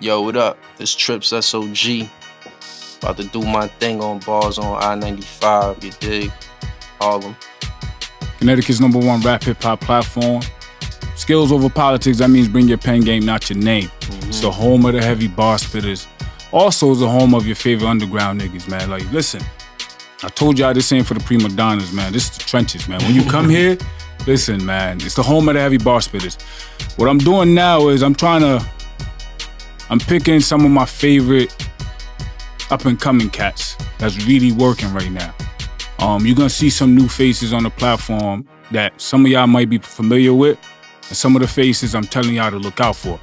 Yo, what up? This Trips SOG. About to do my thing on bars on I-95, you dig? Harlem. Connecticut's #1 rap hip-hop platform. Skills over politics, that means bring your pen game, not your name. It's the home of the heavy bar spitters. Also, it's the home of your favorite underground niggas, man. Like, listen, I told y'all this ain't for the prima donnas, man. This is the trenches, man. When you come here, listen, man, it's the home of the heavy bar spitters. What I'm doing now is I'm picking some of my favorite up-and-coming cats that's really working right now. You're gonna see some new faces on the platform that some of y'all might be familiar with, and some of the faces I'm telling y'all to look out for.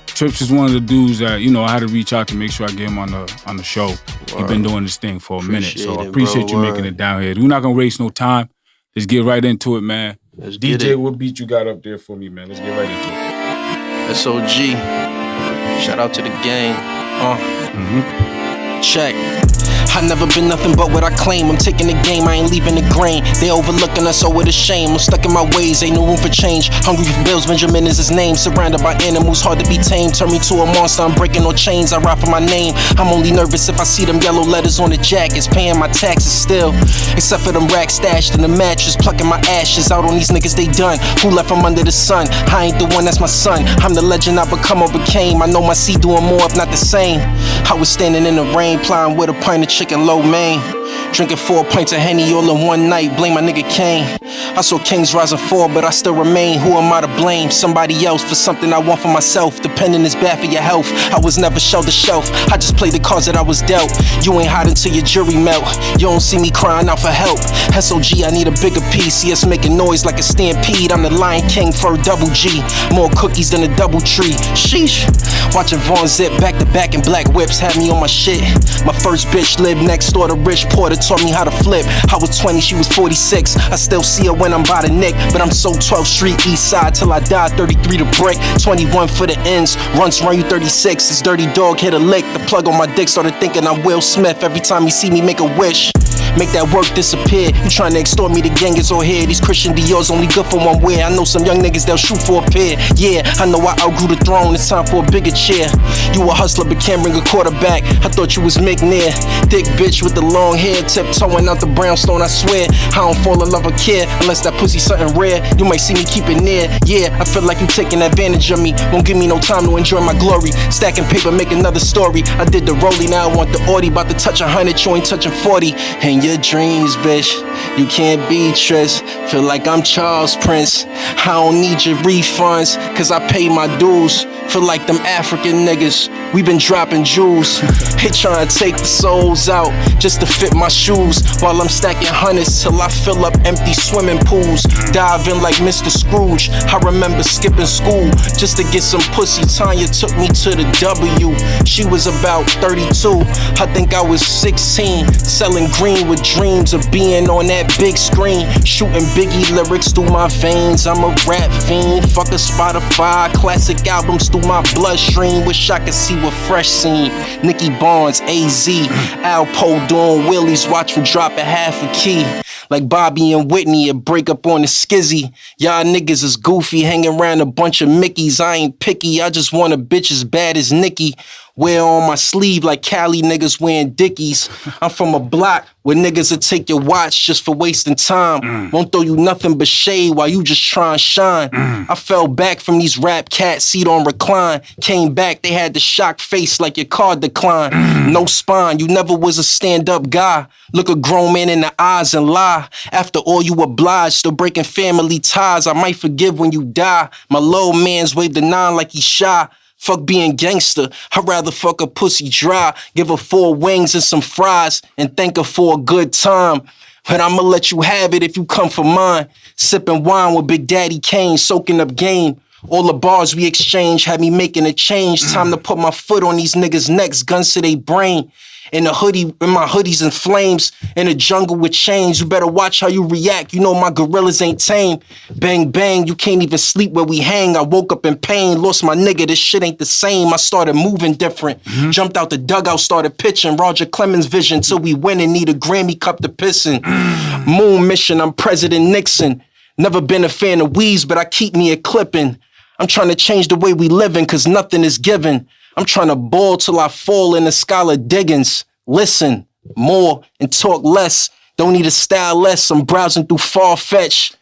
Trips is one of the dudes that, I had to reach out to make sure I get him on the show. He's been doing this thing for a minute, so I appreciate you making it down here. We're not gonna waste no time. Let's get right into it, man. Let's DJ, what beat you got up there for me, man? Let's get right into it. SOG. Shout out to the gang. Check. I never been nothing but what I claim. I'm taking the game, I ain't leaving the grain. They overlooking us, so with a shame. I'm stuck in my ways, ain't no room for change. Hungry for bills, Benjamin is his name. Surrounded by animals, hard to be tamed. Turn me to a monster, I'm breaking no chains. I ride for my name. I'm only nervous if I see them yellow letters on the jackets. Paying my taxes still. Except for them racks stashed in the mattress. Plucking my ashes out on these niggas, they done. Who left from under the sun? I ain't the one, that's my son. I'm the legend I become or became. I know my seed doing more, if not the same. I was standing in the rain, plowing with a pint of chicken low main. Drinking 4 pints of Henny all in one night, blame my nigga Kane. I saw kings rise and fall, but I still remain. Who am I to blame? Somebody else for something I want for myself. Depending is bad for your health. I was never shelf to shelf. I just played the cards that I was dealt. You ain't hot until your jury melt. You don't see me crying out for help. SOG, I need a bigger piece. See us making noise like a stampede. I'm the Lion King for a double G. More cookies than a double tree. Sheesh. Watching Vaughn zip back to back in black whips had me on my shit. My first bitch lived next door to Rich Porter, taught me how to flip. I was 20, she was 46. I still see her when I'm by the neck, but I'm so 12th Street East Side till I die. 33 to brick, 21 for the ends. Runs run you 36. This dirty dog hit a lick. The plug on my dick started thinking I'm Will Smith. Every time he see me make a wish, make that work disappear. You trying to extort me, the gang is all here. These Christian Dior's only good for one wear. I know some young niggas, they'll shoot for a pair. Yeah, I know I outgrew the throne, it's time for a bigger chair. You a hustler but can't bring a quarterback. I thought you was McNair. Thick bitch with the long hair, tiptoeing out the brownstone, I swear. I don't fall in love or care, unless that pussy something rare. You might see me keep it near. Yeah, I feel like you taking advantage of me. Won't give me no time to enjoy my glory. Stacking paper, make another story. I did the rollie, now I want the Audi. About to touch 100, you ain't touching 40. And your dreams, bitch, you can't be Triss. Feel like I'm Charles Prince. I don't need your refunds, cause I pay my dues. Feel like them African niggas, we been dropping jewels. They trying to take the souls out just to fit my shoes, while I'm stacking hundreds till I fill up empty swimming pools. Dive in like Mr. Scrooge. I remember skipping school just to get some pussy. Tanya took me to the W. She was about 32, I think I was 16. Selling green with dreams of being on that big screen. Shooting Biggie lyrics through my veins. I'm a rap fiend. Fuck a Spotify. Classic albums through my bloodstream. Wish I could see what Fresh seen. Nicky Barnes, AZ, Alpo doing wheelies. Watch him drop a half a key. Like Bobby and Whitney, a break up on the skizzy. Y'all niggas is goofy, hanging around a bunch of Mickeys. I ain't picky, I just want a bitch as bad as Nicki. Wear on my sleeve like Cali niggas wearing Dickies. I'm from a block where niggas will take your watch just for wasting time. Won't throw you nothing but shade while you just try and shine. I fell back from these rap cats, seat on recline. Came back, they had the shocked face like your car declined. No spine, you never was a stand-up guy. Look a grown man in the eyes and lie. After all you obliged, still breaking family ties. I might forgive when you die. My little man's waved the 9 like he's shy. Fuck being gangster, I'd rather fuck a pussy dry. Give her 4 wings and some fries and thank her for a good time. But I'ma let you have it if you come for mine. Sipping wine with Big Daddy Kane, soaking up game. All the bars we exchange had me making a change. Time to put my foot on these niggas' necks, guns to they brain. In a hoodie, in my hoodies in flames, in a jungle with chains. You better watch how you react, you know my gorillas ain't tame. Bang, bang, you can't even sleep where we hang. I woke up in pain, lost my nigga, this shit ain't the same. I started moving different, jumped out the dugout, started pitching. Roger Clemens vision, till we win and need a Grammy cup to piss in. Moon mission, I'm President Nixon. Never been a fan of weeds, but I keep me a clipping. I'm trying to change the way we living, cause nothing is given. I'm trying to ball till I fall in the Scholar Diggins. Listen more and talk less. Don't need a style less. I'm browsing through far-fetch.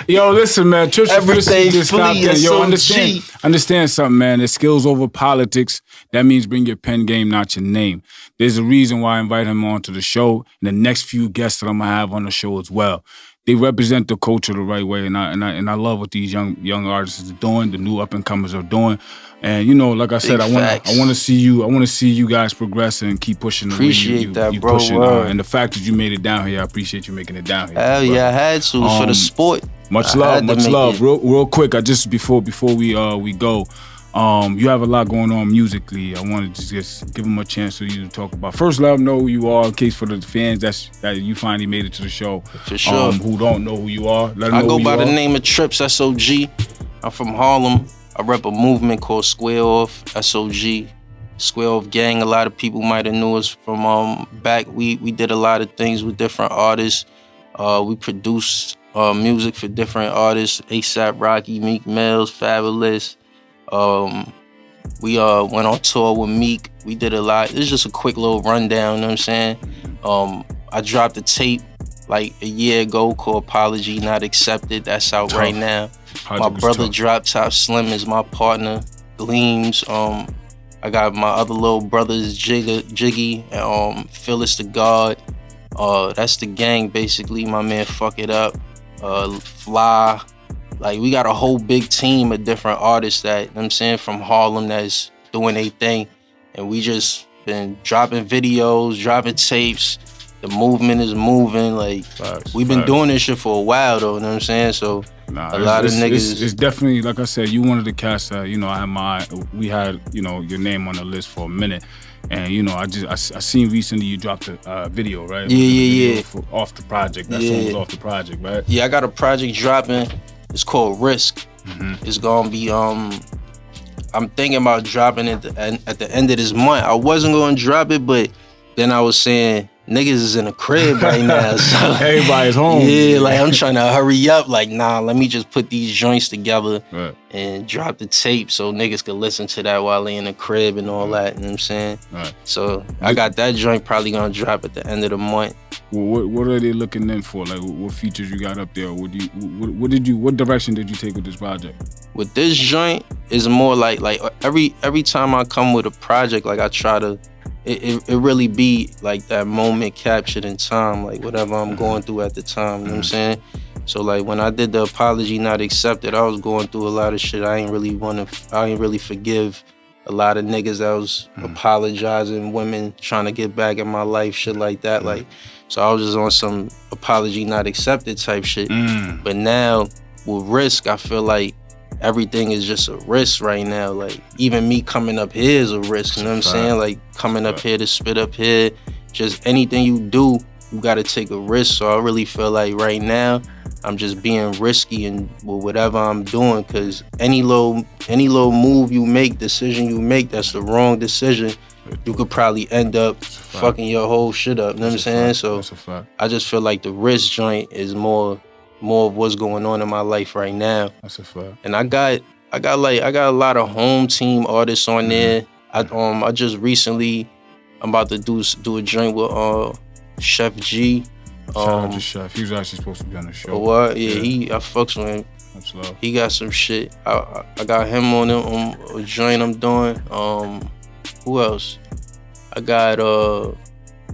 Yo, listen, man. Trips Everything just stopped flee, in. Yo, SOG. understand something, man. It's skills over politics. That means bring your pen game, not your name. There's a reason why I invite him on to the show, and the next few guests that I'm gonna have on the show as well. They represent the culture the right way, and I love what these young artists are doing, the new up and comers are doing. And you know, like I said, I want to see you guys progress and keep pushing. Appreciate that, you bro. pushing, and the fact that you made it down here, I appreciate you making it down here. Hell yeah, I had to for the sport. Much love. Real quick, I just before we go. You have a lot going on musically. I wanted to just give them a chance for you to talk about. First, let them know who you are, in case for the fans that you finally made it to the show. For sure. Who don't know who you are. I go by the name of Trips, SOG. I'm from Harlem. I rep a movement called Square Off, SOG. Square Off Gang. A lot of people might have knew us from back. We did a lot of things with different artists. We produced music for different artists. A$AP Rocky, Meek Mills, Fabulous. We went on tour with Meek. We did a lot. It's just a quick little rundown, you know what I'm saying? I dropped a tape like a year ago called Apology Not Accepted. That's out right now. My brother Drop Top Slim is my partner. Gleams. I got my other little brothers Jiggy and Phyllis the God. That's the gang basically. My man Fuck It Up. Fly. Like, we got a whole big team of different artists that, you know what I'm saying, from Harlem that's doing their thing. And we just been dropping videos, dropping tapes. The movement is moving. Like, we've been doing this shit for a while, though, you know what I'm saying? So, a lot of niggas... It's definitely, like I said, you one of the cats that, you know, we had, you know, your name on the list for a minute. And, you know, I seen recently you dropped a video, right? Yeah. Off the project. That song was off the project, right? Yeah, I got a project dropping. It's called Risk. It's gonna be I'm thinking about dropping it at the end of this month. I wasn't gonna drop it, but then I was saying niggas is in the crib right now, so everybody's home. Yeah, like I'm trying to hurry up. Like, nah, let me just put these joints together and drop the tape so niggas could listen to that while they in the crib and all that. You know what I'm saying? So I got that joint probably gonna drop at the end of the month. Well, what are they looking in for? Like, what features you got up there? What direction did you take with this project? With this joint, is more like every time I come with a project, like I try to, it really be like that moment captured in time, like whatever I'm going through at the time. You know what I'm saying? So like when I did the Apology Not Accepted, I was going through a lot of shit. I ain't really forgive a lot of niggas that was apologizing, women trying to get back in my life, shit like that. Like, so I was just on some Apology Not Accepted type shit. But now with Risk, I feel like everything is just a risk right now. Like, even me coming up here is a risk, you know what I'm saying? Like, coming up here to spit up here, just anything you do, you gotta take a risk. So I really feel like right now, I'm just being risky and with whatever I'm doing, cause any little move you make, decision you make, that's the wrong decision, you could probably end up fucking your whole shit up. You know what I'm saying? So I just feel like the risk joint is more of what's going on in my life right now. That's a fact. And I got a lot of home team artists on there. I just recently, I'm about to do a joint with Chef G. Shout out to Chef. He was actually supposed to be on the show. What? Yeah, I fucks with him. Much love. He got some shit. I got him on a joint I'm doing. Who else? I got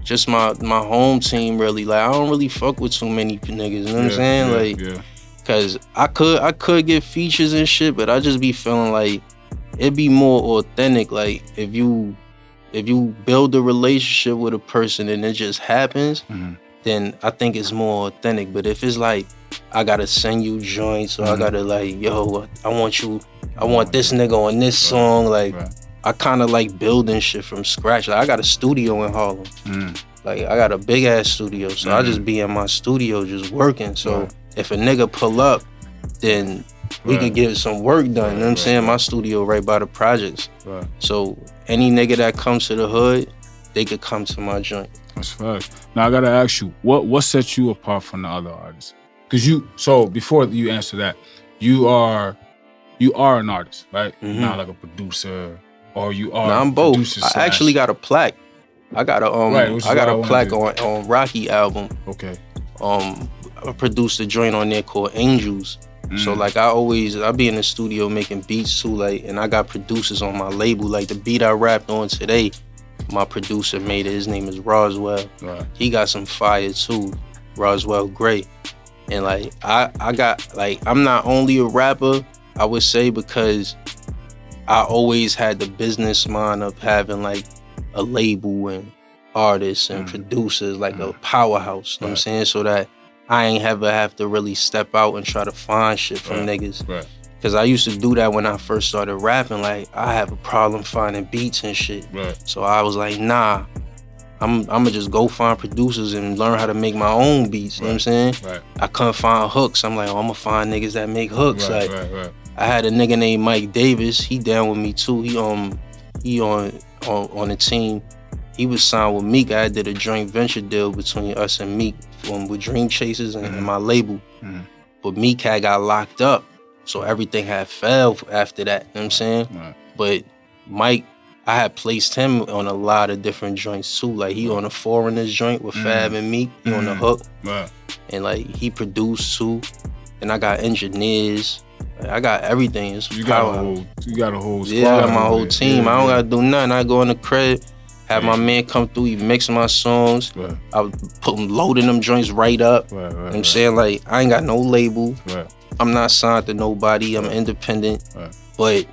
just my home team really. Like, I don't really fuck with too many niggas, you know what I'm saying? Cause I could get features and shit, but I just be feeling like it'd be more authentic. Like, if you build a relationship with a person and it just happens, then I think it's more authentic. But if it's like, I gotta send you joints, or I gotta like, yo, I want this nigga on this song, like, I kind of like building shit from scratch. Like, I got a studio in Harlem. Like, I got a big ass studio, so I just be in my studio just working. So if a nigga pull up, then we could get some work done. You know what I'm saying? My studio right by the projects. So any nigga that comes to the hood, they could come to my joint. That's facts. Now I gotta ask you, what sets you apart from the other artists? Cause so before you answer that, you are you are an artist, right? Not like a producer, or you are. Nah, I'm both. I actually got a plaque. I got a I got a plaque on Rocky album. Okay. I produced a joint on there called Angels. So like I be in the studio making beats too, like, and I got producers on my label. Like the beat I rapped on today, my producer made it. His name is Roswell. Right. He got some fire too, Roswell Gray. And like I got, like, I'm not only a rapper, I would say, because I always had the business mind of having like a label and artists and producers, like a powerhouse, you know what I'm saying? So that I ain't ever have to really step out and try to find shit from niggas. Right. Cause I used to do that when I first started rapping. Like I have a problem finding beats and shit. Right. So I was like, nah, I'ma just go find producers and learn how to make my own beats. You know what I'm saying? Right. I couldn't find hooks. I'm like, oh, I'ma find niggas that make hooks. Right, like I had a nigga named Mike Davis. He down with me too. He on the team. He was signed with Meek. I did a joint venture deal between us and Meek with Dream Chasers and my label. But Meek had got locked up, so everything had fell after that. You know what I'm saying? Right. But Mike, I had placed him on a lot of different joints too. Like he on a Foreigners joint with Fab and Meek. He on the hook. Right. And like he produced too. And I got engineers. Like, I got everything. You got a whole squad. Yeah, I got my whole team. I don't gotta do nothing. I go in the crib, have my man come through, he mix my songs. Right. I would put them, loading them joints right up. Right, You know what I'm saying? Like, I ain't got no label. Right. I'm not signed to nobody. I'm independent. Right. But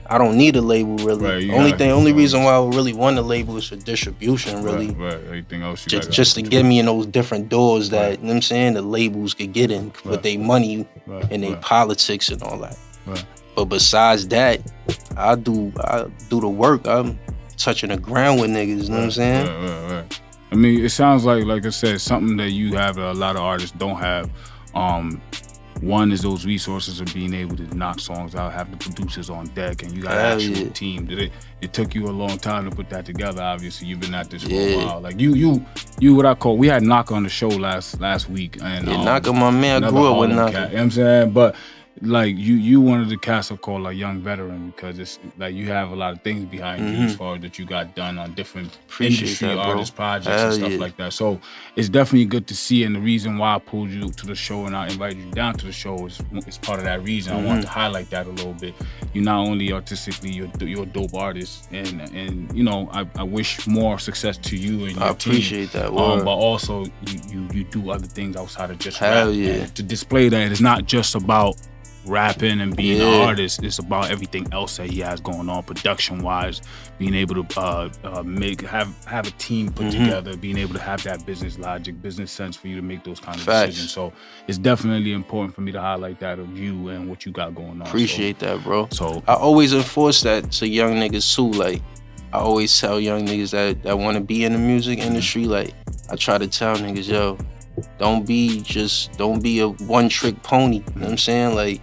I don't need a label, really. Right, only reason why I would really want a label is for distribution, really. Right. Everything else you just to get me in those different doors that, you know what I'm saying, the labels could get in with their money and their politics and all that. Right. But besides that, I do the work. I'm touching the ground with niggas, you know what I'm saying? Right. I mean, it sounds like I said, something that you have that a lot of artists don't have. One is those resources of being able to knock songs out, have the producers on deck, and you got an actual team. It took you a long time to put that together. Obviously, you've been at this for a while. Like you what I call, we had Knocker on the show last week, and Knocker, my man, I grew up with Knocker. You know what I'm saying? But like you one of the cats I call a young veteran, because it's like you have a lot of things behind you as far as that you got done on different industry artist projects and stuff like that. So it's definitely good to see, and the reason why I pulled you to the show and I invited you down to the show is part of that reason. I wanted to highlight that a little bit. You're not only artistically, you're a dope artist, and you know, I wish more success to you and your team. I appreciate that word. But also you do other things outside of just Hell rap. yeah. To display that it's not just about rapping and being an artist, it's about everything else that he has going on production wise, being able to have a team put together, being able to have that business logic, business sense for you to make those kind of decisions. So it's definitely important for me to highlight that of you and what you got going on. Appreciate that, bro. So I always enforce that to young niggas too. Like I always tell young niggas that want to be in the music industry, like I try to tell niggas, yo, don't be a one-trick pony. You know what I'm saying? Like,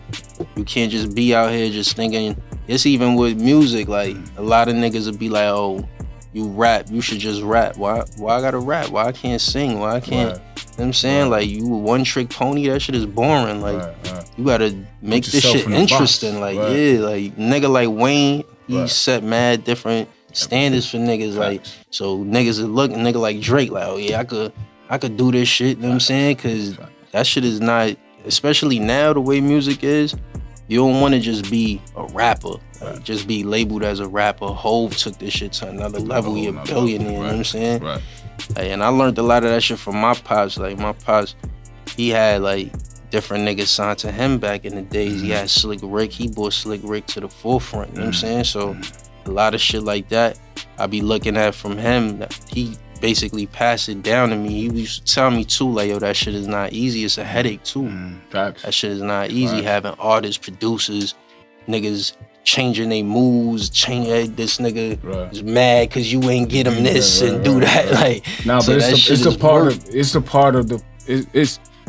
you can't just be out here just thinking. It's even with music. Like, a lot of niggas will be like, "Oh, you rap. You should just rap. Why I gotta rap? Why I can't sing? Why I can't?" You know what I'm saying? Like, you a one-trick pony. That shit is boring. Like, you gotta make this shit interesting. Like, like nigga like Wayne, he set mad different standards for niggas. Like, so niggas are looking. Nigga like Drake, like, oh yeah, I could do this shit, you know what I'm saying? Cause that shit is not, especially now the way music is, you don't want to just be a rapper, like just be labeled as a rapper. Hov took this shit to another level, he a billionaire, you know what I'm saying? Like, and I learned a lot of that shit from my pops. Like my pops, he had like different niggas signed to him back in the days. He had Slick Rick, he brought Slick Rick to the forefront, you know what I'm saying? So a lot of shit like that, I be looking at from him, that he basically passed it down to me. He used to tell me too, like, yo, that shit is not easy. It's a headache too. That shit is not easy. Having artists, producers, niggas changing their moves, this nigga is mad because you ain't get him this and do that. Like, nah, so but it's a part of the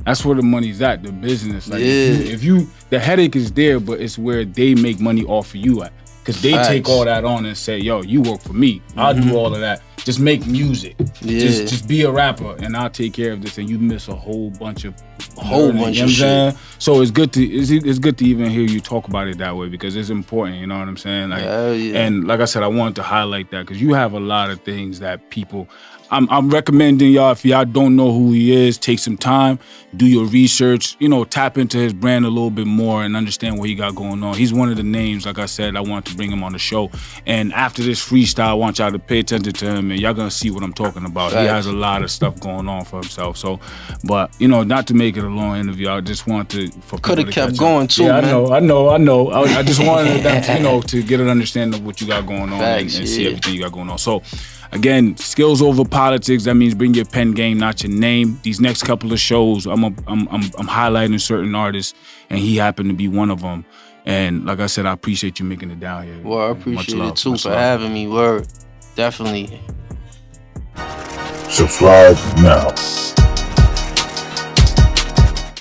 that's where the money's at, the business. Like if you the headache is there, but it's where they make money off of you at. Because they take all that on and say, yo, you work for me. I'll do all of that. Just make music. Yeah. Just be a rapper and I'll take care of this. And you miss a whole bunch of shit. So it's good to even hear you talk about it that way because it's important, you know what I'm saying? Like, and like I said, I wanted to highlight that because you have a lot of things that people I'm recommending y'all, if y'all don't know who he is, take some time, do your research, you know, tap into his brand a little bit more and understand what he got going on. He's one of the names, like I said, I want to bring him on the show. And after this freestyle, I want y'all to pay attention to him and y'all gonna see what I'm talking about. He has a lot of stuff going on for himself. So, but, you know, not to make it a long interview, I just want to, for could have kept going too, man. I know. I just wanted them to, you know, to get an understanding of what you got going on and see everything you got going on. So, again, skills over politics. That means bring your pen game, not your name. These next couple of shows, I'm highlighting certain artists, and he happened to be one of them. And like I said, I appreciate you making it down here. Well, I appreciate it too for having me. Word, definitely. Subscribe now.